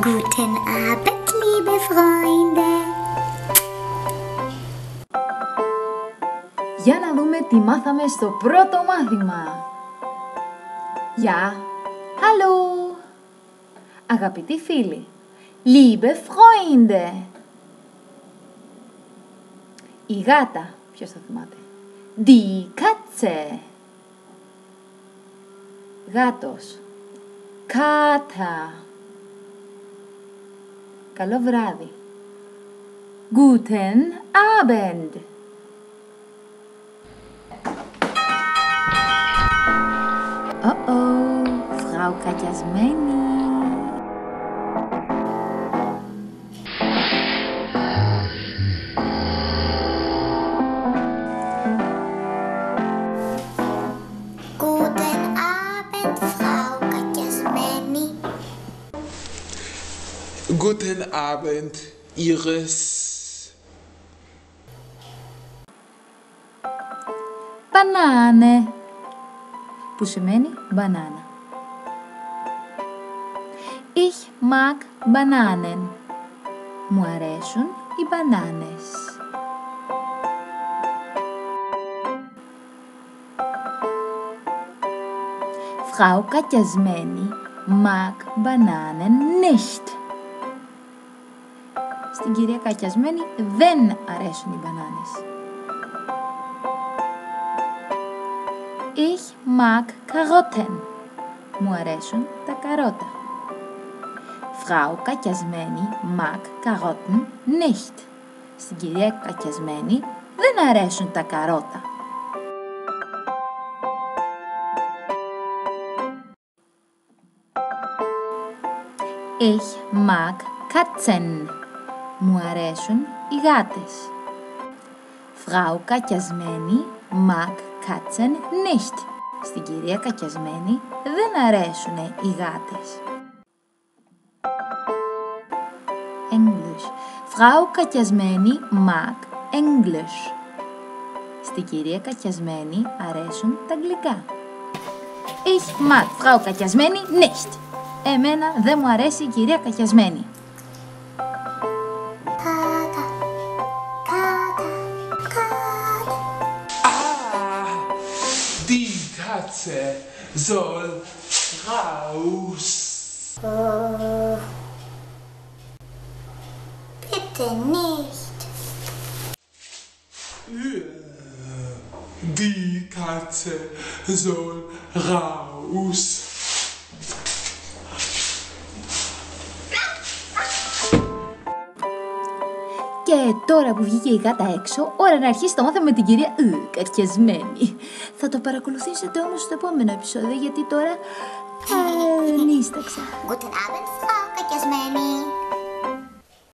Guten Abend, liebe Freunde. Για να δούμε τι μάθαμε στο πρώτο μάθημα. Γεια, hallo. Αγαπητοί φίλοι, liebe Freunde. Η γάτα, ποιος θα θυμάται? Die Katze. Γάτος. Kater. Καλό βράδυ. Guten Abend. Frau Κατιασμένη. Guten Abend, Frau Κατιασμένη. Guten Abend, Iris. Banane, που σημαίνει μπανάνα. Ich mag Bananen. Μου αρέσουν οι μπανάνες. Frau Κατιασμένη mag Bananen nicht. Στην κυρία Κατιασμένη δεν αρέσουν οι μπανάνες. Ich mag Karotten. Μου αρέσουν τα καρότα. Frau Κατιασμένη mag Karotten nicht. Στην κυρία Κατιασμένη δεν αρέσουν τα καρότα. Ich mag Katzen. Μου αρέσουν οι γάτες. Frau Κατιασμένη mag Katzen nicht. Στην κυρία Κατιασμένη δεν αρέσουν οι γάτες. English. Frau Κατιασμένη mag English. Στην κυρία Κατιασμένη αρέσουν τα αγγλικά. Ich mag Frau Κατιασμένη nicht. Εμένα δεν μου αρέσει η κυρία Κατιασμένη. Kater, Kater, Kater. Die Katze soll raus. Bitte nicht. Die Katze soll raus. Και τώρα που βγήκε η γάτα έξω, ώρα να αρχίσει το μάθημα με την κυρία Κατιασμένη. Θα το παρακολουθήσετε όμως στο επόμενο επεισόδιο, γιατί τώρα νύσταξα. Guten Abend, Frau Κατιασμένη.